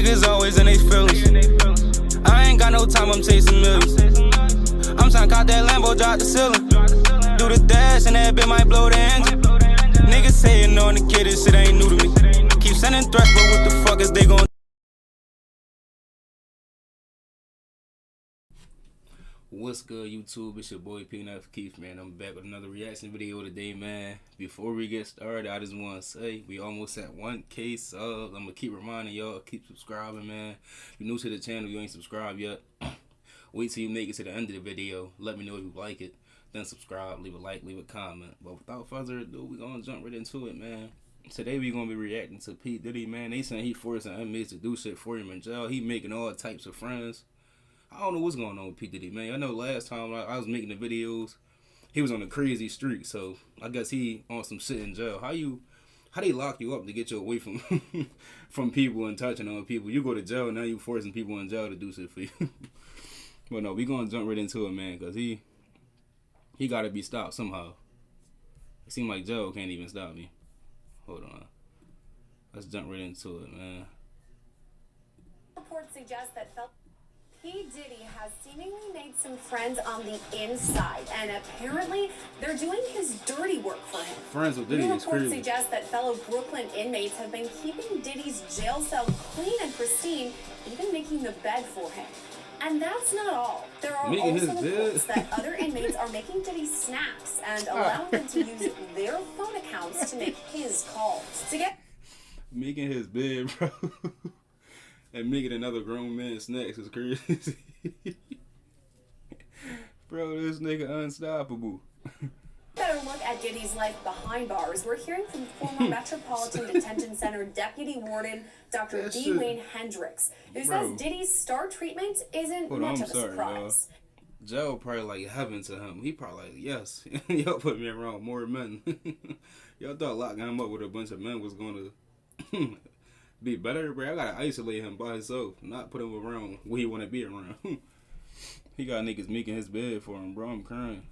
niggas always in they feelings. I ain't got no time, I'm chasing millions. I'm tryna cop that Lambo, drop the ceiling. Do the dash and that bitch might blow the engine. Niggas saying on the kid, this shit ain't new to me. Keep sending threats, but what the fuck is they gon' What's good, YouTube? It's your boy P9 Keith, man. I'm back with another reaction video today, man. Before we get started, I just want to say we almost at 1K subs. I'm gonna keep reminding y'all, keep subscribing, man. If you're new to the channel, you ain't subscribed yet, wait till you make it to the end of the video. Let me know if you like it. Then subscribe, leave a like, leave a comment. But without further ado, we gonna jump right into it, man. Today we gonna be reacting to P. Diddy, man. They saying he forcing inmates to do shit for him in jail. He making all types of friends. I don't know what's going on with P. Diddy, man. I know last time I was making the videos, he was on a crazy streak, so I guess he on some shit in jail. How they lock you up to get you away from from people and touching on people? You go to jail, now you forcing people in jail to do shit for you. But no, we gonna jump right into it, man, because he gotta be stopped somehow. It seems like jail can't even stop me. Hold on. Let's jump right into it, man. Reports suggest that P. Diddy has seemingly made some friends on the inside, and apparently they're doing his dirty work for him. Friends with Diddy is crazy. Reports suggest that fellow Brooklyn inmates have been keeping Diddy's jail cell clean and pristine, even making the bed for him. And that's not all. There are also reports that other inmates are making Diddy snacks and allowing him to use their phone accounts to make his calls. Making his bed, bro. And making another grown man snacks is crazy. Bro, this nigga unstoppable. Better look at Diddy's life behind bars. We're hearing from former Metropolitan Detention Center Deputy Warden Dr. D. Wayne Hendricks, who says Diddy's star treatment isn't much of a surprise. Jail probably like heaven to him. He probably like, yes, y'all put me around more men. Y'all thought locking him up with a bunch of men was going to be better, bro. I gotta isolate him by himself, not put him around where he wanna be around. He got niggas making his bed for him, bro. I'm crying.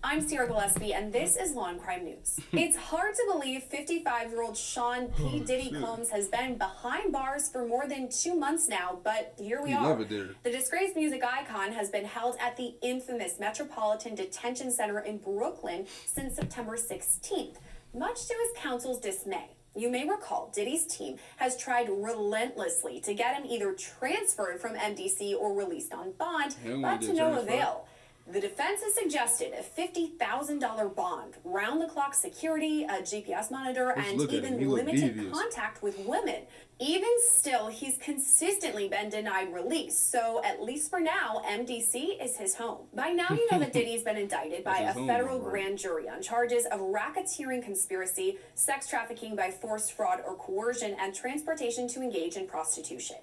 I'm Sierra Gillespie, and this is Law and Crime News. It's hard to believe 55-year-old Sean P. Diddy Combs has been behind bars for more than 2 months now, but here we are. The disgraced music icon has been held at the infamous Metropolitan Detention Center in Brooklyn since September 16th, much to his counsel's dismay. You may recall Diddy's team has tried relentlessly to get him either transferred from MDC or released on bond, but to no avail. The defense has suggested a $50,000 bond, round-the-clock security, a GPS monitor, and even limited contact with women. Even still, he's consistently been denied release, so at least for now, MDC is his home. By now, you know that Diddy's been indicted by a federal grand jury on charges of racketeering conspiracy, sex trafficking by force, fraud, or coercion, and transportation to engage in prostitution.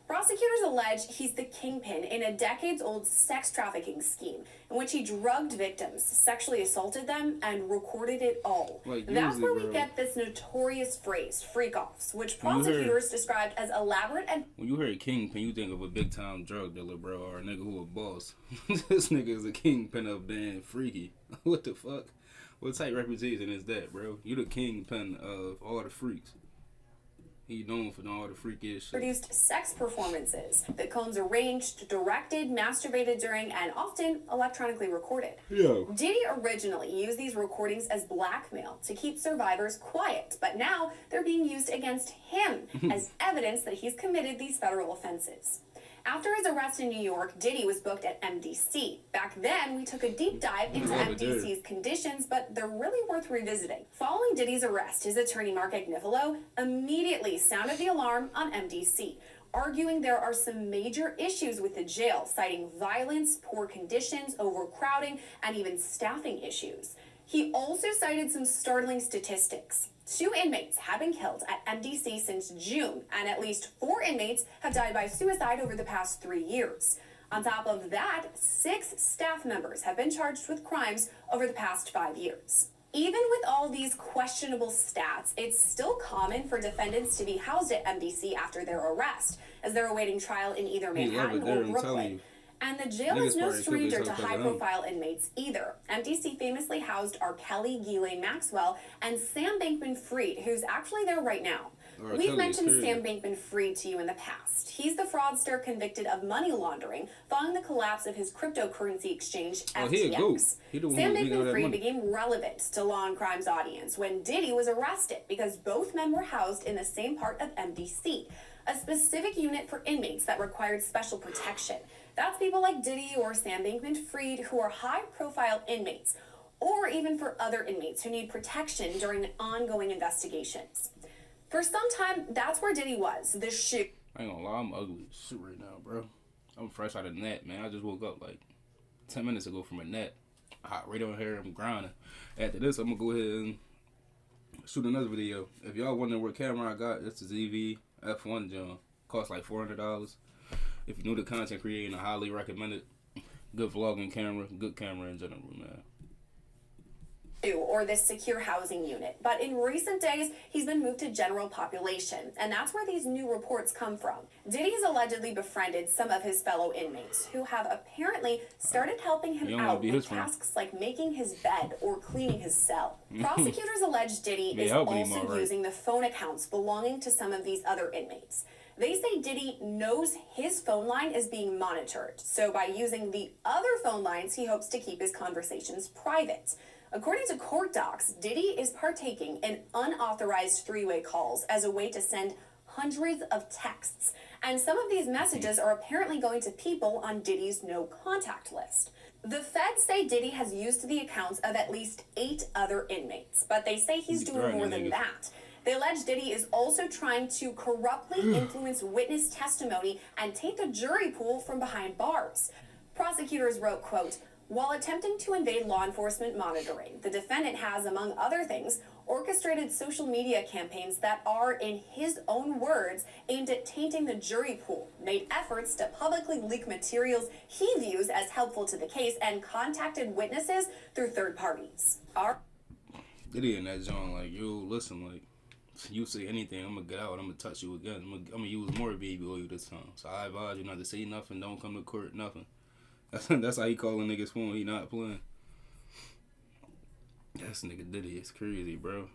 Prosecutors allege he's the kingpin in a decades-old sex trafficking scheme in which he drugged victims, sexually assaulted them, and recorded it all. That's where we get this notorious phrase, freak-offs, which prosecutors described as elaborate and... When you heard kingpin, you think of a big-time drug dealer, bro, or a nigga who a boss. This nigga is a kingpin of damn freaky. What the fuck? What type of reputation is that, bro? You the kingpin of all the freaks. He known for all the freakiest shit. Produced sex performances that Combs arranged, directed, masturbated during, and often electronically recorded. Diddy originally used these recordings as blackmail to keep survivors quiet, but now they're being used against him as evidence that he's committed these federal offenses. After his arrest in New York, Diddy was booked at MDC. Back then, we took a deep dive into MDC's conditions, but they're really worth revisiting. Following Diddy's arrest, his attorney, Mark Agnifilo, immediately sounded the alarm on MDC, arguing there are some major issues with the jail, citing violence, poor conditions, overcrowding, and even staffing issues. He also cited some startling statistics. 2 inmates have been killed at MDC since June, and at least 4 inmates have died by suicide over the past 3 years. On top of that, 6 staff members have been charged with crimes over the past 5 years. Even with all these questionable stats, it's still common for defendants to be housed at MDC after their arrest, as they're awaiting trial in either Manhattan or Brooklyn. And the jail is no stranger to high-profile inmates either. MDC famously housed R. Kelly, Ghislaine Maxwell, and Sam Bankman-Fried, who's actually there right now. We've mentioned Sam Bankman-Fried to you in the past. He's the fraudster convicted of money laundering following the collapse of his cryptocurrency exchange, FTX. Sam Bankman-Fried became relevant to Law and Crime's audience when Diddy was arrested because both men were housed in the same part of MDC, a specific unit for inmates that required special protection. That's people like Diddy or Sam Bankman-Fried who are high-profile inmates, or even for other inmates who need protection during ongoing investigations. For some time, that's where Diddy was, the shoot. I ain't gonna lie, I'm ugly as shit right now, bro. I'm fresh out of the net, man. I just woke up like 10 minutes ago from a net. Hot radio hair, I'm grinding. After this, I'm gonna go ahead and shoot another video. If y'all wondering what camera I got, it's the ZV F1 John. Costs like $400. If you're new to content creating, I highly recommend it. Good vlogging camera, good camera in general, man. Or this secure housing unit, but in recent days he's been moved to general population, and that's where these new reports come from. Diddy has allegedly befriended some of his fellow inmates who have apparently started helping him out with tasks like making his bed or cleaning his cell. Prosecutors allege Diddy is also using the phone accounts belonging to some of these other inmates. They say Diddy knows his phone line is being monitored, so by using the other phone lines he hopes to keep his conversations private. According to court docs, Diddy is partaking in unauthorized three-way calls as a way to send hundreds of texts. And some of these messages are apparently going to people on Diddy's no-contact list. The feds say Diddy has used the accounts of at least 8 other inmates, but they say he's doing more than that. They allege Diddy is also trying to corruptly influence witness testimony and taint the jury pool from behind bars. Prosecutors wrote, quote, "While attempting to invade law enforcement monitoring, the defendant has, among other things, orchestrated social media campaigns that are, in his own words, aimed at tainting the jury pool, made efforts to publicly leak materials he views as helpful to the case, and contacted witnesses through third parties." Diddy in that zone, like, yo, listen, like, you say anything, I'm gonna get out, I'm gonna touch you again, I'm gonna use more baby oil this time. So I advise you not to say nothing, don't come to court, nothing. That's how he calling niggas phone. He not playing. That's nigga Diddy. It's crazy, bro.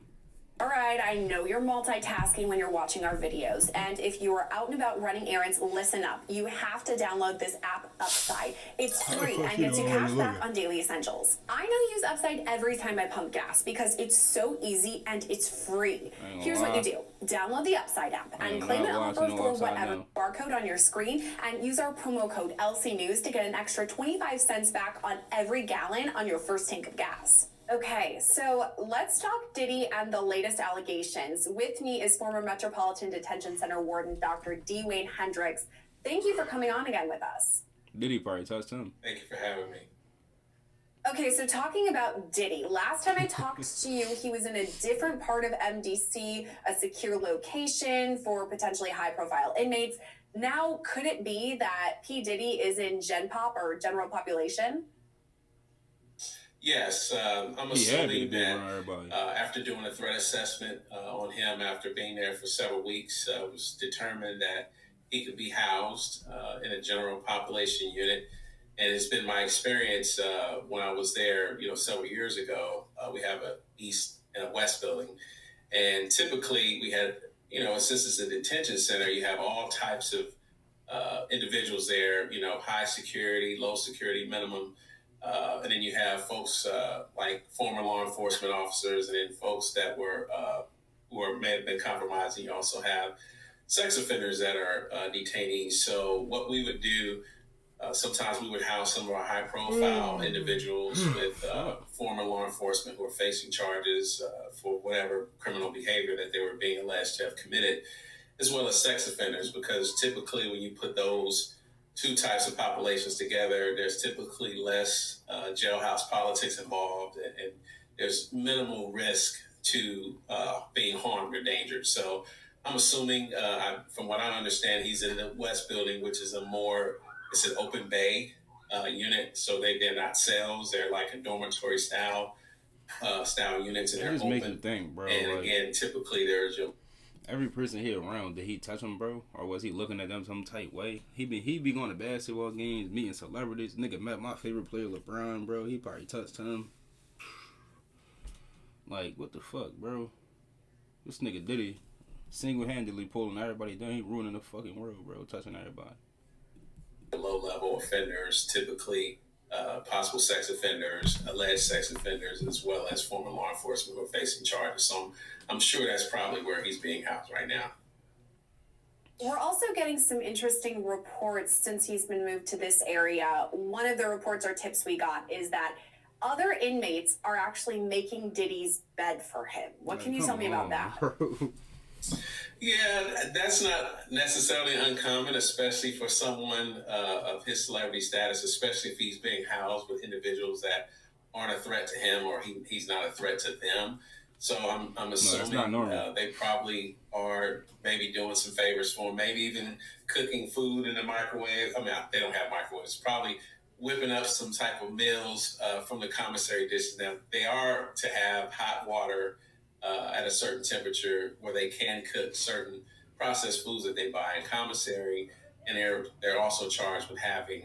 All right, I know you're multitasking when you're watching our videos, and if you are out and about running errands, listen up. You have to download this app, Upside. It's free and gets you cash back on daily essentials. I know you use Upside every time I pump gas because it's so easy and it's free. Here's what you do. Download the Upside app and claim an offer for whatever barcode on your screen, and use our promo code LCNews to get an extra 25 cents back on every gallon on your first tank of gas. Okay, so let's talk Diddy and the latest allegations. With me is former Metropolitan Detention Center warden Dr. D. Wayne Hendricks. Thank you for coming on again with us. Diddy probably touched him. Thank you for having me. Okay, so talking about Diddy, last time I talked to you, he was in a different part of MDC, a secure location for potentially high-profile inmates. Now, could it be that P. Diddy is in Gen Pop or general population? Yes, I'm assuming that after doing a threat assessment on him after being there for several weeks, it was determined that he could be housed in a general population unit. And it's been my experience when I was there, several years ago. We have a east and a west building. And typically we had, since it's a detention center, you have all types of individuals there, high security, low security, minimum. And then you have folks like former law enforcement officers, and then folks that were who may have been compromised. And you also have sex offenders that are detainees. So what we would do, sometimes we would house some of our high-profile individuals with former law enforcement who are facing charges for whatever criminal behavior that they were being alleged to have committed, as well as sex offenders, because typically when you put those two types of populations together, there's typically less jailhouse politics involved, and there's minimal risk to being harmed or endangered. So I'm assuming, from what I understand, he's in the West Building, which is it's an open bay unit. So they're not cells; they're like a dormitory style units, and they're open. Make you think, bro. And again, typically there's every person here around, did he touch him, bro? Or was he looking at them some tight way? He be going to basketball games, meeting celebrities. Nigga met my favorite player, LeBron, bro. He probably touched him. Like, what the fuck, bro? This nigga Diddy single-handedly pulling everybody down. He ruining the fucking world, bro. Touching everybody. Low-level offenders, typically possible sex offenders, alleged sex offenders, as well as former law enforcement who are facing charges. So I'm sure that's probably where he's being housed right now. We're also getting some interesting reports since he's been moved to this area. One of the reports or tips we got is that other inmates are actually making Diddy's bed for him. What can you tell me about that? Yeah, that's not necessarily uncommon, especially for someone of his celebrity status, especially if he's being housed with individuals that aren't a threat to him or he's not a threat to them. So I'm assuming they probably are maybe doing some favors for him, maybe even cooking food in the microwave. I mean, they don't have microwaves. Probably whipping up some type of meals from the commissary dishes. Now, they are to have hot water at a certain temperature where they can cook certain processed foods that they buy in commissary, and they're also charged with having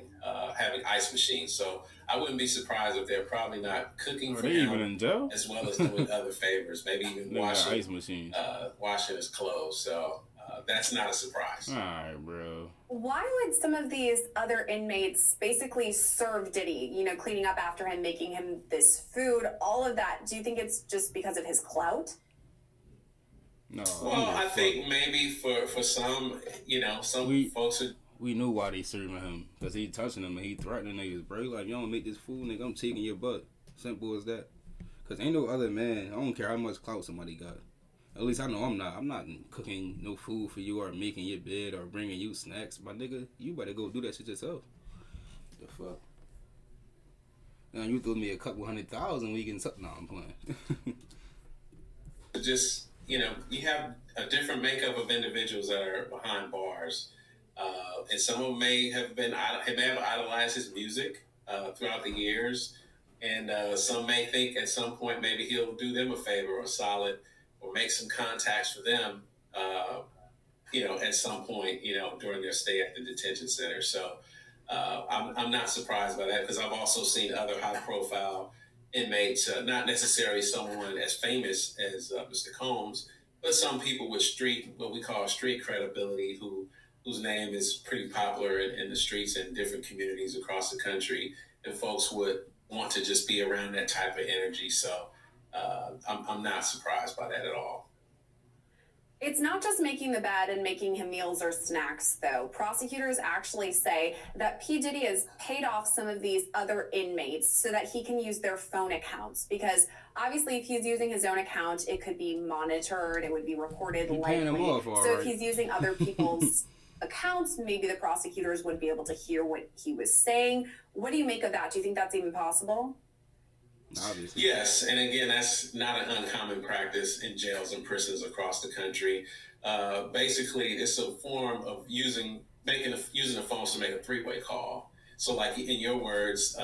ice machines. So I wouldn't be surprised if they're probably not cooking for him, as well as doing other favors, maybe even washing his clothes. So that's not a surprise. All right, bro. Why would some of these other inmates basically serve Diddy, you know, cleaning up after him, making him this food, all of that? Do you think it's just because of his clout? No. Well, I think maybe for some, you know, folks are... We knew why they serving him, because he touching them and he threatening niggas, bro. Like, you don't make this food, nigga, I'm taking your butt. Simple as that. Because ain't no other man, I don't care how much clout somebody got. At least I know I'm not cooking no food for you or making your bed or bringing you snacks. My nigga, you better go do that shit yourself. The fuck? Now you threw me a couple $100,000 we can... No, I'm playing. Just, you know, you have a different makeup of individuals that are behind bars. And some of them may have idolized his music throughout the years. And some may think at some point maybe he'll do them a favor or a solid or make some contacts for them, you know, at some point, you know, during their stay at the detention center. So I'm not surprised by that, because I've also seen other high-profile inmates, not necessarily someone as famous as Mr. Combs, but some people with what we call street credibility, whose name is pretty popular in the streets in different communities across the country, and folks would want to just be around that type of energy. So I'm not surprised by that at all. It's not just making the bed and making him meals or snacks, though. Prosecutors actually say that P. Diddy has paid off some of these other inmates so that he can use their phone accounts. Because obviously, if he's using his own account, it could be monitored, it would be recorded likely. So if he's using other people's accounts, maybe the prosecutors wouldn't be able to hear what he was saying. What do you make of that? Do you think that's even possible? Obviously. Yes, and again, that's not an uncommon practice in jails and prisons across the country. Basically, it's a form of using the phones to make a three-way call. So, like in your words,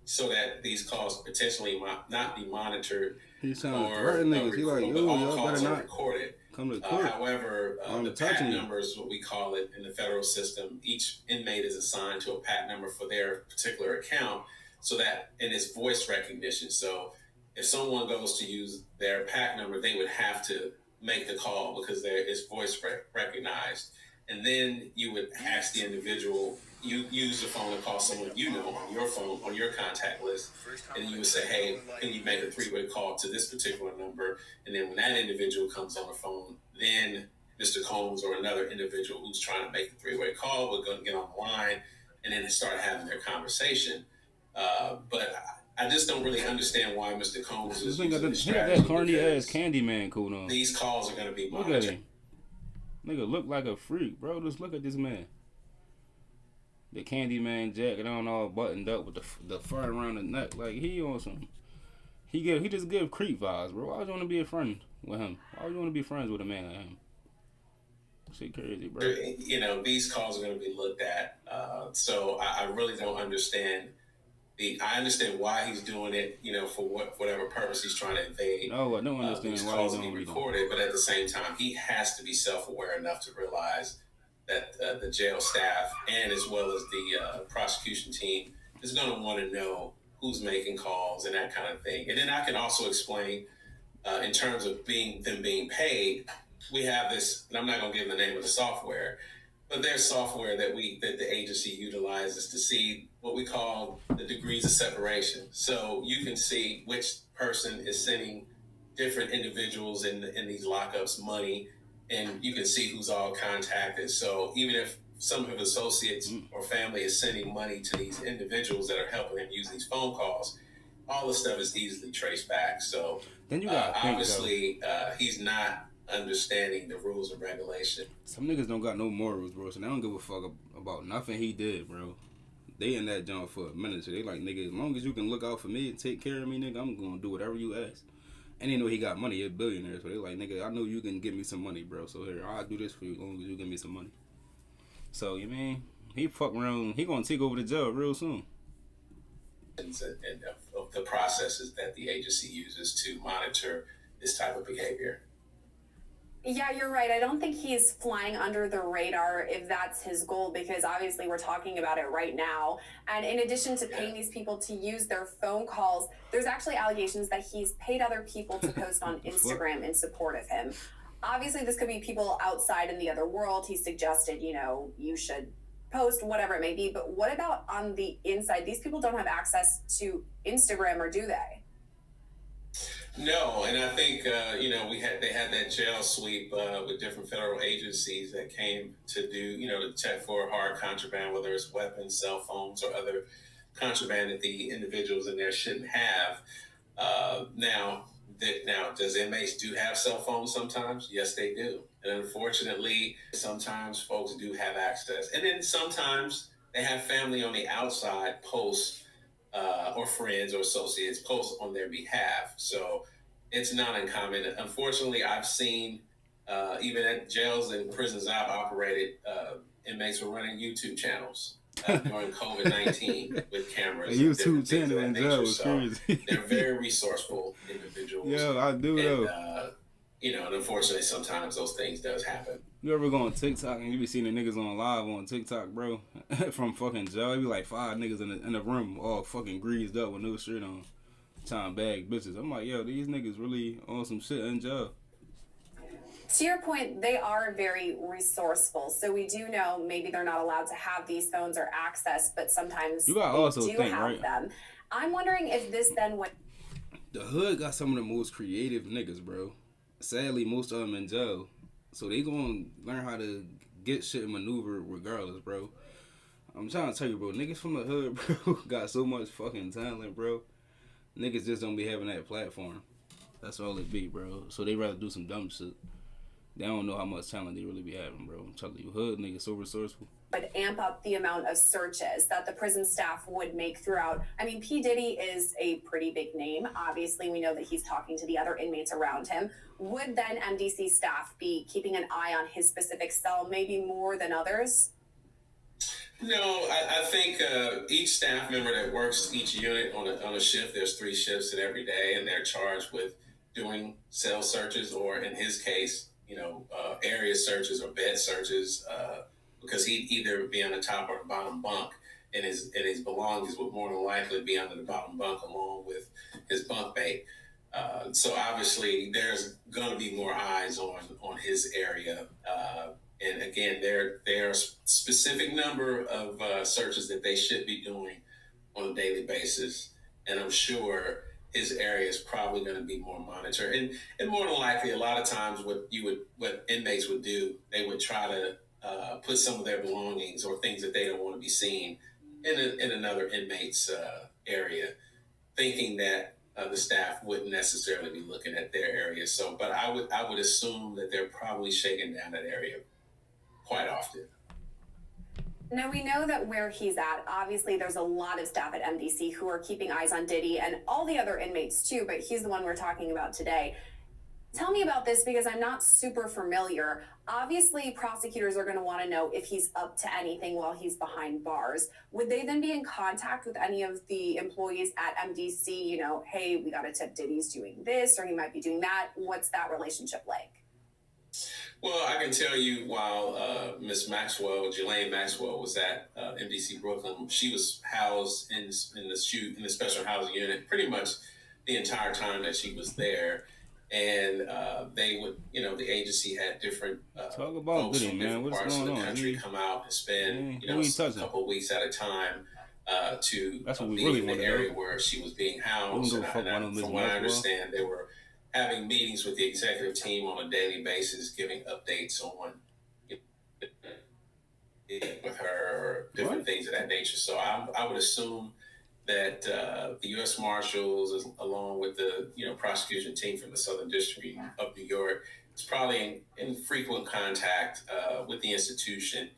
so that these calls potentially might not be monitored or all calls are recorded. Come to court. However, the PAT number is what we call it in the federal system. Each inmate is assigned to a PAT number for their particular account. So that, and it's voice recognition. So if someone goes to use their PAC number, they would have to make the call because it's voice recognized. And then you would ask the individual, you use the phone to call someone you know on your phone, on your contact list. And you would say, hey, can you make a three-way call to this particular number? And then when that individual comes on the phone, then Mr. Combs or another individual who's trying to make a three-way call will go get on the line and then start having their conversation. But I just don't really understand why Mr. Combs is using this strategy. That corny ass Candyman coat on. These calls are going to be monitored. Look at him. Nigga look like a freak, bro. Just look at this man. The Candyman jacket on, all buttoned up with the fur around the neck. Like, he on some... He just give creep vibes, bro. Why would you want to be a friend with him? Why would you want to be friends with a man like him? Shit crazy, bro. You know, these calls are going to be looked at. So I really don't understand... I understand why he's doing it, you know, for whatever purpose he's trying to evade. No, I don't understand why he's doing it. Recorded, but at the same time, he has to be self-aware enough to realize that the jail staff and as well as the prosecution team is going to want to know who's making calls and that kind of thing. And then I can also explain in terms of them being paid. we have this, and I'm not going to give the name of the software, but there's software that the agency utilizes to see what we call the degrees of separation. So you can see which person is sending different individuals in these lockups money, and you can see who's all contacted. So even if some of his associates or family is sending money to these individuals that are helping him use these phone calls, all the stuff is easily traced back. So then you got obviously he's not understanding the rules and regulation. Some niggas don't got no morals, bro, so they don't give a fuck about nothing he did, bro. They in that joint for a minute, so they like, nigga, as long as you can look out for me and take care of me, nigga, I'm gonna do whatever you ask. And they know he got money, he's a billionaire, so they like, nigga, I know you can give me some money, bro, so here, I'll do this for you as long as you give me some money. So, you mean, he fuck around, he gonna take over the jail real soon. And of the processes that the agency uses to monitor this type of behavior. Yeah, you're right. I don't think he's flying under the radar if that's his goal, because obviously we're talking about it right now. And in addition to paying these people to use their phone calls, there's actually allegations that he's paid other people to post on Instagram in support of him. Obviously, this could be people outside in the other world. He suggested, you should post, whatever it may be. But what about on the inside? These people don't have access to Instagram, or do they? No, and I think they had that jail sweep with different federal agencies that came to do to check for hard contraband, whether it's weapons, cell phones, or other contraband that the individuals in there shouldn't have. Now, does inmates do have cell phones sometimes? Yes, they do, and unfortunately, sometimes folks do have access, and then sometimes they have family on the outside post. Or friends or associates post on their behalf. So it's not uncommon. Unfortunately, I've seen, even at jails and prisons I've operated, inmates were running YouTube channels during COVID-19 with cameras. YouTube channel in jail was crazy. They're very resourceful individuals. Yeah, I do though. And unfortunately, sometimes those things does happen. You ever go on TikTok and you be seeing the niggas on live on TikTok, bro, from fucking jail? It be like 5 niggas in the room all fucking greased up with no shirt on, trying to bag bitches. I'm like, yo, these niggas really on some shit in jail. To your point, they are very resourceful. So we do know maybe they're not allowed to have these phones or access, but sometimes you got also do think, have right? them. I'm wondering if this then went... The hood got some of the most creative niggas, bro. Sadly, most of them in jail. So they gonna learn how to get shit and maneuver regardless, bro. I'm trying to tell you, bro, niggas from the hood, bro, got so much fucking talent, bro. Niggas just don't be having that platform. That's all it be, bro. So they rather do some dumb shit. They don't know how much talent they really be having, bro. I'm telling you, hood niggas so resourceful. But amp up the amount of searches that the prison staff would make throughout. I mean, P. Diddy is a pretty big name. Obviously, we know that he's talking to the other inmates around him. Would then MDC staff be keeping an eye on his specific cell, maybe more than others? No, I think each staff member that works each unit on a shift, there's 3 shifts in every day, and they're charged with doing cell searches, or in his case, area searches or bed searches, because he'd either be on the top or the bottom bunk, and his belongings would more than likely be under the bottom bunk along with his bunkmate. So obviously there's going to be more eyes on his area. And again, there are a specific number of searches that they should be doing on a daily basis. And I'm sure his area is probably going to be more monitored. And more than likely, a lot of times what inmates would do, they would try to put some of their belongings or things that they don't want to be seen in another inmate's area, thinking that the staff wouldn't necessarily be looking at their area. So, but I would assume that they're probably shaking down that area quite often. Now, we know that where he's at, obviously there's a lot of staff at MDC who are keeping eyes on Diddy and all the other inmates too, but he's the one we're talking about today. Tell me about this, because I'm not super familiar. Obviously, prosecutors are going to want to know if he's up to anything while he's behind bars. Would they then be in contact with any of the employees at MDC? Hey, we got a tip Diddy's doing this, or he might be doing that. What's that relationship like? Well, I can tell you, while Miss Maxwell, Jelaine Maxwell, was at MDC Brooklyn, she was housed in the special housing unit pretty much the entire time that she was there. and they would, the agency had different talk about folks Diddy, from man. different What's parts of going the on, country G? come out and spend, a couple of weeks at a time to That's what we be really in the want to area know. where she was being housed. From what I understand, they were having meetings with the executive team on a daily basis, giving updates on with her or different things of that nature. So I would assume that the U.S. Marshals, along with the prosecution team from the Southern District of New York, is probably in frequent contact with the institution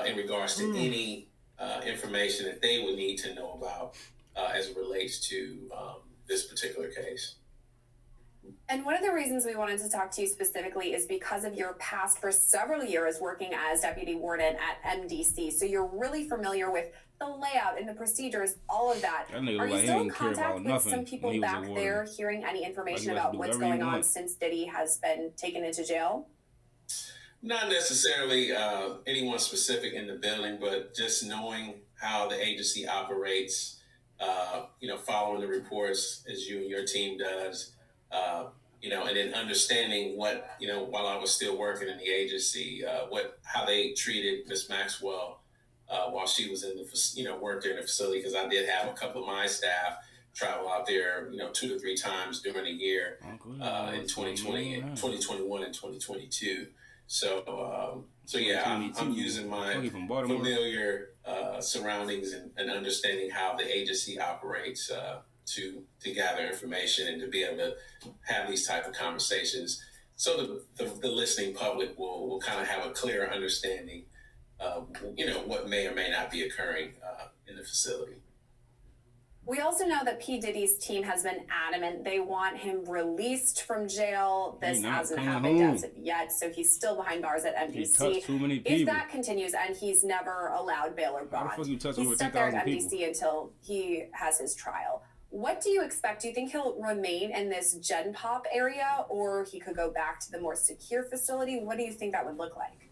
in regards to any information that they would need to know about as it relates to this particular case. And one of the reasons we wanted to talk to you specifically is because of your past for several years working as deputy warden at MDC. So you're really familiar with the layout and the procedures, all of that. Are you still in contact with some people back there, hearing any information about what's going on since Diddy has been taken into jail? Not necessarily anyone specific in the building, but just knowing how the agency operates, following the reports as you and your team does, and then understanding what, while I was still working in the agency, how they treated Miss Maxwell while she was in the, worked in the facility, because I did have a couple of my staff travel out there, 2 to 3 times during the year in 2021 and 2022. So yeah, I'm using my familiar surroundings and understanding how the agency operates to gather information and to be able to have these type of conversations, so the listening public will kind of have a clearer understanding of what may or may not be occurring in the facility. We also know that P. Diddy's team has been adamant they want him released from jail. This hasn't happened as of yet, so he's still behind bars at MDC. If that continues and he's never allowed bail or bond, he's stuck there at MDC until he has his trial. What do you expect? Do you think he'll remain in this Gen Pop area, or he could go back to the more secure facility? What do you think that would look like?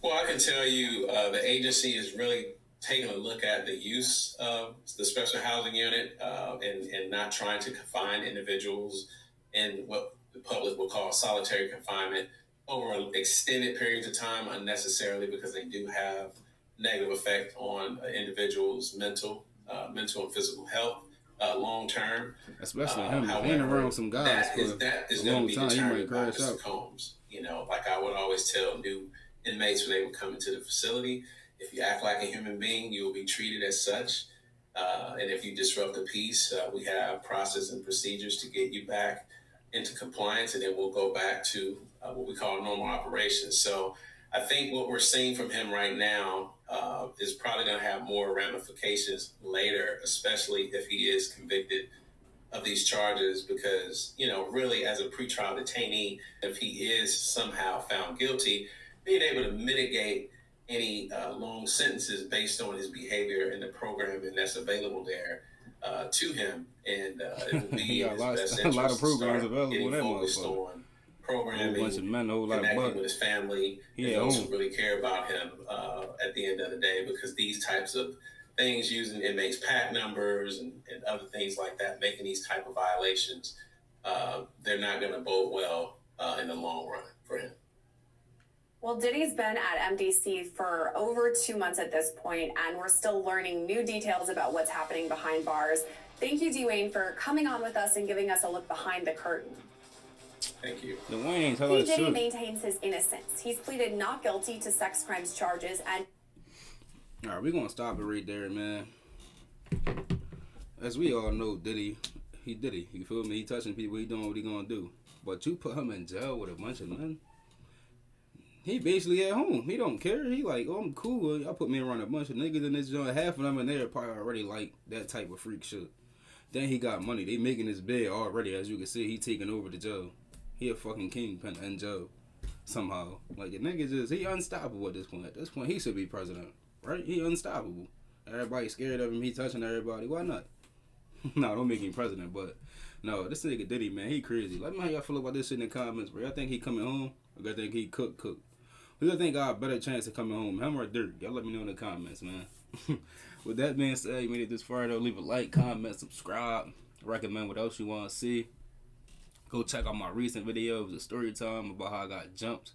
Well, I can tell you the agency is really taking a look at the use of the special housing unit and not trying to confine individuals in what the public will call solitary confinement over extended periods of time unnecessarily, because they do have negative effect on individuals' mental and physical health long term. Especially him being around some guys that is going to be determined by Mr. Combs. Like I would always tell new inmates when they would come into the facility, if you act like a human being, you will be treated as such. And if you disrupt the peace, we have process and procedures to get you back into compliance, and then we'll go back to what we call normal operations. So I think what we're seeing from him right now is probably going to have more ramifications later, especially if he is convicted of these charges, because, really as a pretrial detainee, if he is somehow found guilty, being able to mitigate any long sentences based on his behavior in the program and that's available there to him, and it will be in his best interest a lot of programs available getting focused on programming, connecting with his family, and those who really care about him at the end of the day, because these types of things, using inmates' PAC numbers and other things like that, making these type of violations, they're not going to bode well in the long run for him. Well, Diddy's been at MDC for over 2 months at this point, and we're still learning new details about what's happening behind bars. Thank you, Dwayne, for coming on with us and giving us a look behind the curtain. Thank you. Dwayne, tell us Diddy maintains his innocence. He's pleaded not guilty to sex crimes charges and... All right, we're going to stop it right there, man. As we all know, Diddy, you feel me? He touching people, he doing what he going to do. But you put him in jail with a bunch of men? He basically at home. He don't care. He like, oh, I'm cool. Y'all put me around a bunch of niggas in this joint. Half of them in there probably already like that type of freak shit. Then he got money. They making his bed already. As you can see, he taking over the jail. He a fucking kingpin in jail. Somehow. Like, the nigga he unstoppable at this point. At this point, he should be president. Right? He unstoppable. Everybody scared of him. He touching everybody. Why not? No, don't make him president. But, no, this nigga Diddy, man, he crazy. Let me know how y'all feel about this shit in the comments, bro. Y'all think he coming home? Or y'all think he cook? Who y'all think got a better chance of coming home, him or Dirk? Y'all let me know in the comments, man. With that being said, you made it this far, though. Leave a like, comment, subscribe, recommend what else you want to see. Go check out my recent video. It was a story time about how I got jumped.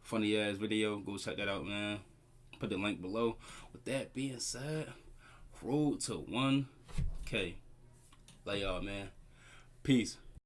Funny ass video. Go check that out, man. Put the link below. With that being said, road to 1K. Love y'all, man. Peace.